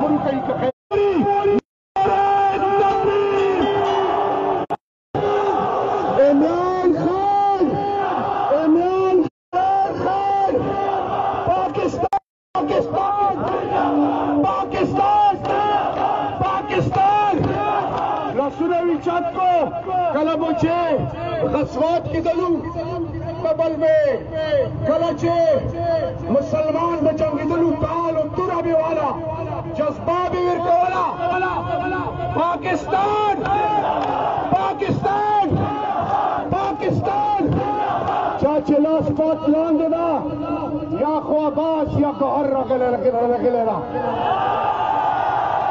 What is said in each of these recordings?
خبرو کوي که عمران خان پاکستان لاسونه ویچات کو کله مو چې غزوات کېدلو قبل میں کله چې مسلمان به جنګېدلو تال او توره به والا جذبه به ورکوله پاکستان چا چې لاس پات لاندې ده یا خو عباس یا ګوهر راغلی ده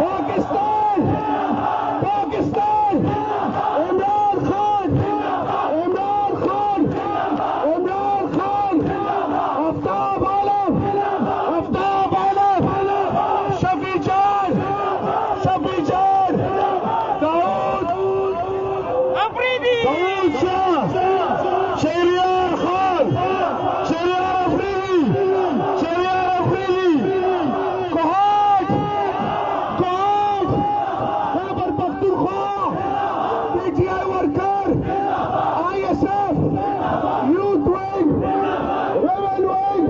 پاکستان عمران خان آفتاب عالم شفیع جان داؤد شاه شهریار خان شهریار افریدی کوهاٹ خیبر پختونخوا پی ٹی آئی ورکر ISF یوتھ ونگ ریبل ونگ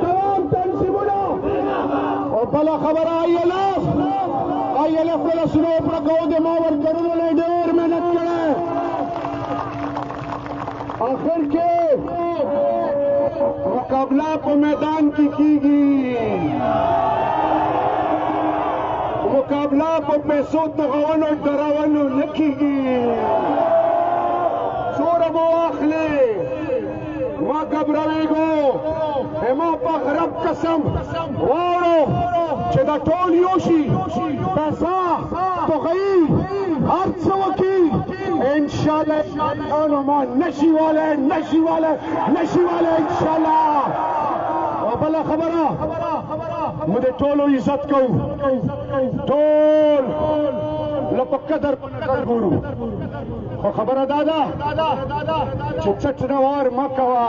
تمام تنظیمونه او بله خبره ILF له لاسونو پړکو د ما ورکرونو نه ډېر محنت کړی آخر کې مقابله په میدان کې کیږي مقابله په پیسو تغونو ډراونو نه کیږي څوره مو واخلې ما ګبروېږو ما په رب قسم واورو چې دا ټول یو شي پیسه توغۍ هر څه وکړي انشاءالله ما نشي والی انشاءالله او بله خبره موږ د ټولو عزت کوو ټول له په قدر ګورو خو خبره دا ده چې چټ نوار مه کوه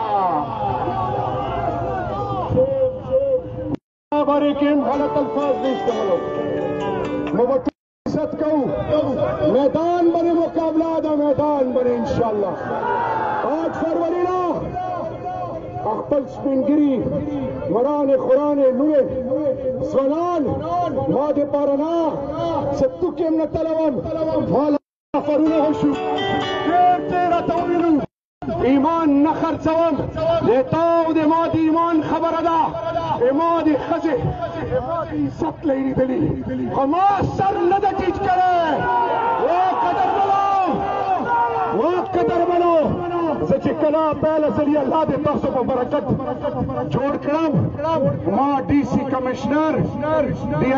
بارے کے غلط الفاظ نہیں استعمال عزت کو میدان بنے مقابلہ دا میدان بنے انشاءاللہ 8 فروری نا اخپل سپینگری مران خوران نوے زولان ماد پارنا ستو کم نتلوم والا فرونا ہوشو دیر تیرا توینو ایمان نخرڅوم دیتاو د ما د ایمان خبره ده ما د ښځې ما د عزت لري دلی خو ما سر نه ده ټیټ کړی قدرمنو زه چې کله پهله ځلي الله دې تاسو په برکت جوړ کړم ما ډي سي کمشنر ډي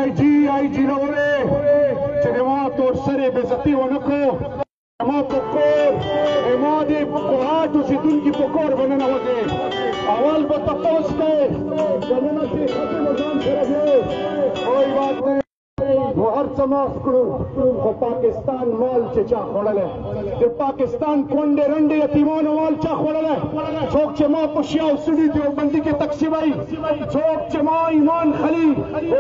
آی جي نه ووې چې د ما تور سرې بېزتي ونه کړو ما په کور ما دې په کوهاټ اوسېدونکي په کور به ننوځې اول به تپوس کوې دننه چې ښځې به ځان سره بیایې کوئی بات نہیں نو هر څه معاف کړو خو پاکستان مال چې چا خوړلی د پاکستان کونډې رنډې یتیمانو مال چا خوړلی څوک چې ما په شیا او سړي دیوبندي کې تقسیموي څوک چې ما ایمان خلي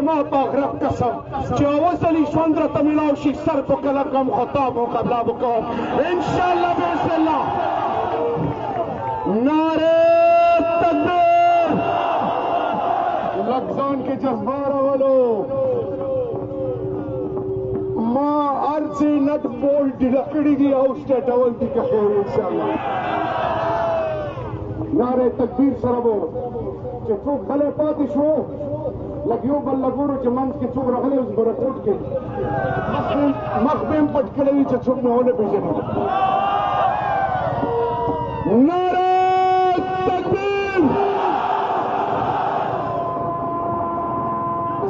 ما په غرب قسم چې اوه ځلې ژوند راته میلاو شي سر په کلکم خطا مقابله به کوم انشاءالله باذن الله نعرې تکبیر لږ ځان کې جذبه راولو ما ارضی نٹ بول ڈلکڑی دی او سٹیٹ اول دی که خیر انشاءاللہ نعرہ تکبیر سره وو چې څوک غلی پاتې شو لږ یو بل لګورو چې منځ کې څوک راغلی اوس به رپورټ کوي مخ به هم پټ کړی وي چې څوک مې ونه پېژني نعرہ تکبیر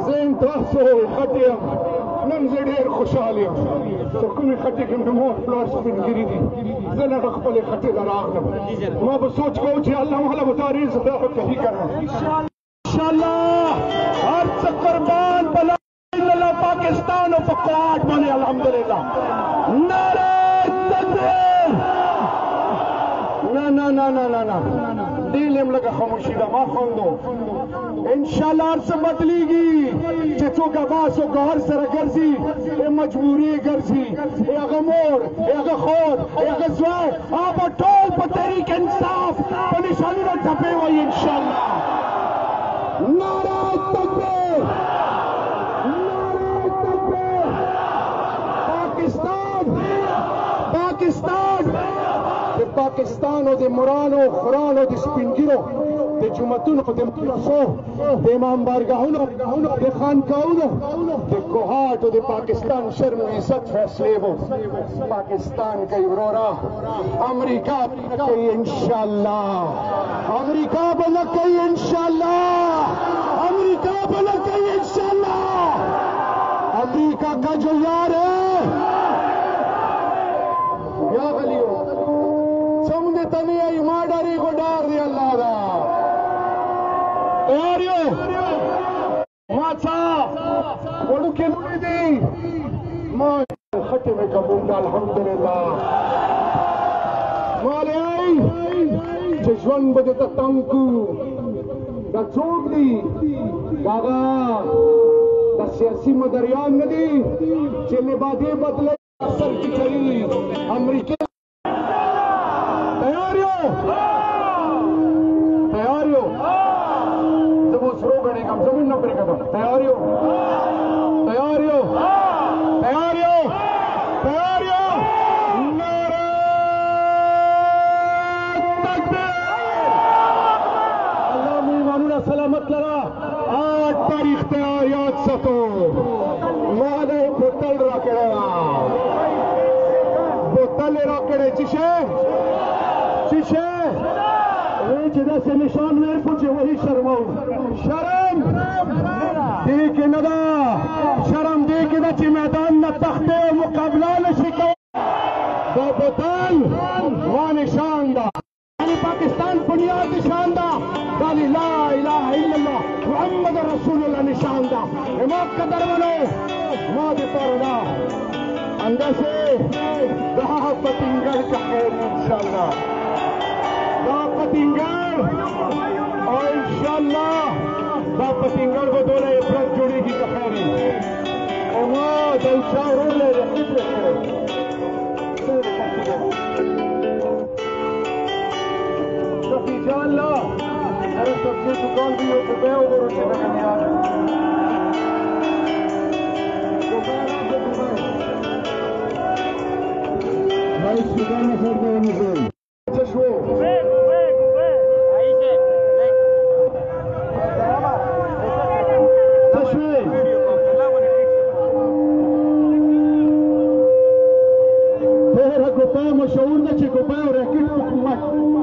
زه تاسو خټې یم نن زه ډېر خوشحال یم په کومې خټې کې مې مور پلار سپینګري دي زه نه خپلې خټې ته راغلم ما به سوچ کوو چې الله ماله به تا رزق راکوي کنه انشاءالله هر څه قربان په لا اله الا الله پاکستان او په کوهاټ باندې الحمدلله نعرې تکبیر نه ډېل یم لږه خاموشي ده ما خوندو انشاءاللہ ہر سے بدلیگی چچو کا باس و گہر سر گرزی اے مجبوری گرزی اے اگا مور اے اگا خور اے اگا زوائے آپ ٹول پا تحریک انصاف پا نشانی نہ ڈھپے ہوئی انشاءاللہ نعرہ تکبیر نعرہ تکبیر پاکستان پاکستان دے پاکستان و دے مران و خران و دے سپنگیرو دے جمعتون و دے مدرسو دے امام بارگاہونو دے خانقاہونو دے کوہات و دے پاکستان شرم و عزت فیصلے وہ پاکستان کا ورورا امریکہ بلکئی انشاءاللہ امریکہ بلکئی انشاءاللہ امریکہ بلکئی انشاءاللہ امریکہ کا جو یار ہے یا غلیو سمجھے تنی ای ماڈاری کو ڈار دی اللہ دا تیاریو ماچا وڑو کے نوری دی ماں خطے میں قبول الحمدللہ مالے آئی چشون بدے تتنکو دا چوک دی گاگا دا سیاسی مدریان ندی چلے بادے بدلے اثر کی چلی امریکہ تیاریو تیاریو جب اس رو گنے کم زمین نمبر کا دم تیاریو تیاریو تیاریو تیاریو نعرہ تکبیر اللہ میمانونا سلامت لرا 8 تاریخ تیاریات ستو مانے بوتل رکھے بوتل رکھے چشے چشے جدا سے نشان میں پوچھے وہی شرماؤ شرم دیکھ ندا شرم دیکھ ندا چی میدان نہ تختے مقابلہ نشکو دو بوتل وہ نشان دا یعنی پاکستان بنیاد نشان دا دالی لا الہ الا اللہ محمد رسول اللہ نشان دا امام قدر ولو ماں دی طورنا اندر سے دہا پتنگر کا خیر انشاءاللہ دہا پتنگر اور انشاءاللہ دہا پتنگر کو دولے افراد جوڑی کی کا خیر اماں دلچا رو لے رہے شفی جانلہ ارے سبزی دکان بھی ہو چکے ہو اور اسے لگنے آ رہے بھائی سکان میں سر دے مجھے چشو مشہور نہ چکو پائے اور ریکٹ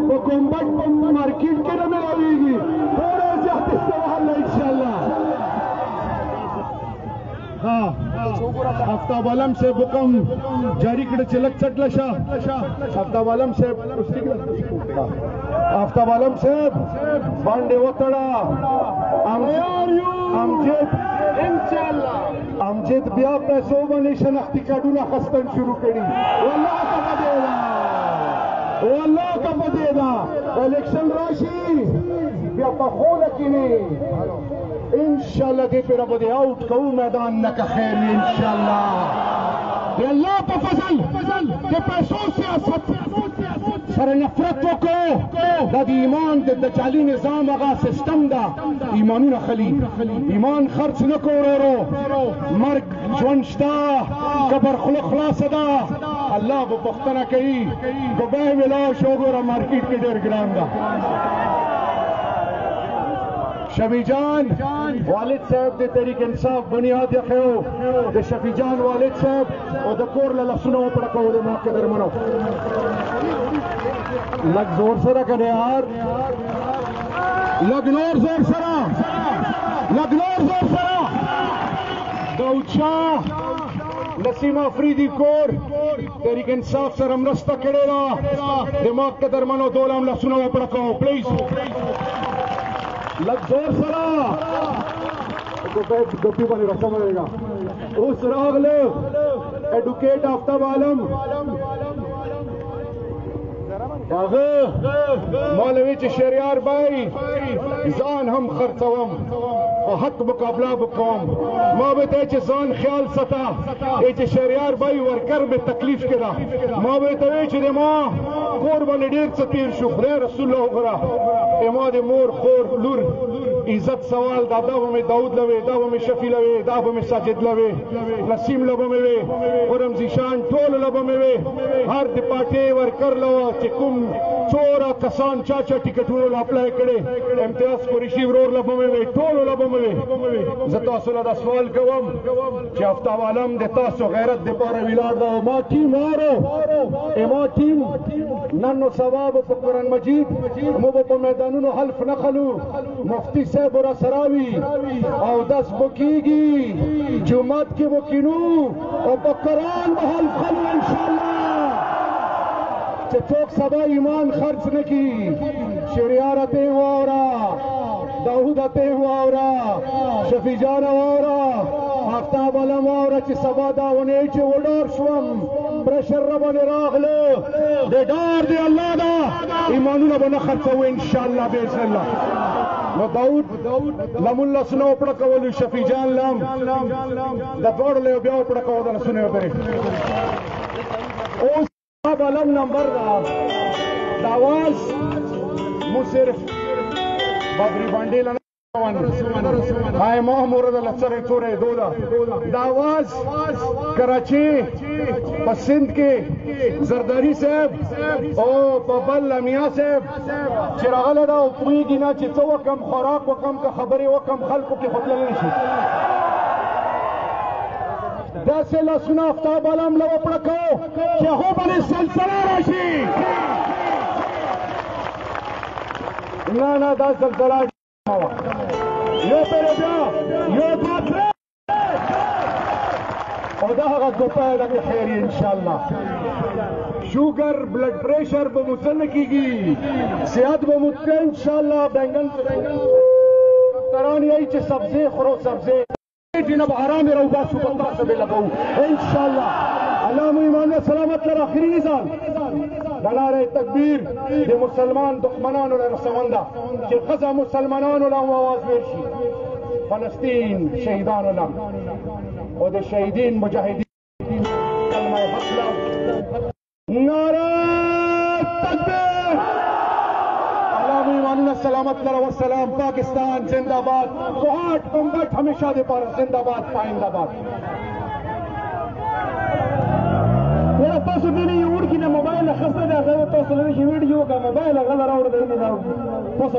وہ کمبٹ مارکیٹ کے نمیں آئے گی تھوڑے جاتے سوال ہے انشاءاللہ ہاں ہفتہ والم سے بکم جاری کڑے چلک چٹ لشا ہفتہ والم سے ہفتہ والم سے بانڈے وطڑا امجد بیا پیسوں بنے شنختی کاڈونا خستن شروع کری واللہ کا بدے دا واللہ کا بدے دا الیکشن راشی بیا پخول کینی انشاءاللہ دے پر بدے آؤٹ کو میدان نکا خیری انشاءاللہ دے اللہ پا فضل دے پیسوں سیاست سر نفرت وکو دا دی ایمان دے دجالی نظام اگا سسٹم دا ایمانون خلی ایمان خرچ نکو رو مرگ جونشتا قبر خلق خلاص دا اللہ وہ پختنہ کئی گبہ ملا شوگورا مارکیٹ کے دیر گرام دا شفی جان والد صاحب دے تحریک انصاف بنیاد یخیو دے شفی جان والد صاحب او دے کور للسنو پڑکو دے موقع در منو لگ زور سرا کنے یار لگ نور زور سرا لگ نور زور سرا داؤد شاہ نسیم افریدی کور تحریک انصاف سر امرستہ کڑے را دماغ کے درمانو دولام لسنو پڑکو پلیز لگ زور سرا گپی بانی رسم ہوئے گا اس راغ لے ایڈوکیٹ آفتاب عالم مولوی چشریار بھائی ځان هم خرڅوم او حق مقابله بکوم ما به ته چې ځان خیال ساته چې شهریار بای ورکر به تکلیف کړه ما به ته چې ما کور باندې ډېر څه تیر شو خدای رسول الله وګوره ما د مور خور لور عزت سوال دا به مې داود لوي دا به مې شفیع لوي دا به مې ساجد لوي نسیم لبه مې وي قرم زیشان ټول لبه مې وي هر د پارټي ورکر لو چې کوم څورا کسان چا ټیکټونو اپلای کړي امتیاز قریشي ورور لبه مې وي ټول لبه مې وي زه تاسو له سوال کوم چې افتاب عالم د تاسو غیرت د پاره ویلاړ دا ما ټیم واره ما ټیم نن نو ثواب په قرآن مجید مو په میدانونو حلف نخلو مفتی صاحب را سراوي او داس بکیږي جمعات کې وکینو او په قرآن به حلف خلو ان شاء الله چې څوک سبا ایمان خرڅ نکي شهریار ته واورا داود ته واورا شفیع جان واورا آفتاب علم واورا چې سبا دا ونه چې وډار شوم پرشر باندې راغله د ډار دی الله دا ایمانونه به نه خرڅوو ان شاء الله باذن الله نو داود لمن لسنو پړه کول شفیع جان لم د دوړ له بیا پړه کول د سنو پرې اوس علم نمبر د आवाज مو صرف بابری باندې لنه هاي ما مورد لسره تورې دودا د आवाज کراچي په سند کې زرداری صاحب او په بل لمیا صاحب چې راغله دا او پوهېږي نه چې څه وکم خوراک وکم که خبرې وکم خلکو کې خپله نه شي داسې لاسونه افتاب عالم له وپړه کوو چې هغو باندې سلسله راشي نه نه دا سلسله یو پرې بیا یو دوه درې او دا هغه دوپه ده که خیر ان شاء الله شوګر بلډ پریشر به مو څه نه کېږي صحت به مو ښه ان شاء الله بینګن ډاکټران یې چې سبزی خورو سبزی نه به حرام رو باسو په تاسو به لګو ان شاء الله الله مو ایمان سلامت لر اخري نظام دلاره تکبیر د مسلمان دښمنانو له رسونده چې غزا مسلمانانو له आवाज ورشي فلسطین شهیدانو له او د شهیدین مجاهدین کلمه حق له نعره تکبیر الله مو ایمان سلامت لر والسلام پاکستان زندہ باد کوهاټ بمبټ همیشه د پاره زندہ باد پاینده باد تاسو دې یو ورکی د موبایل خسته ده هغه تاسو لري چې ویډیو کا موبایل هغه راوړل دی تاسو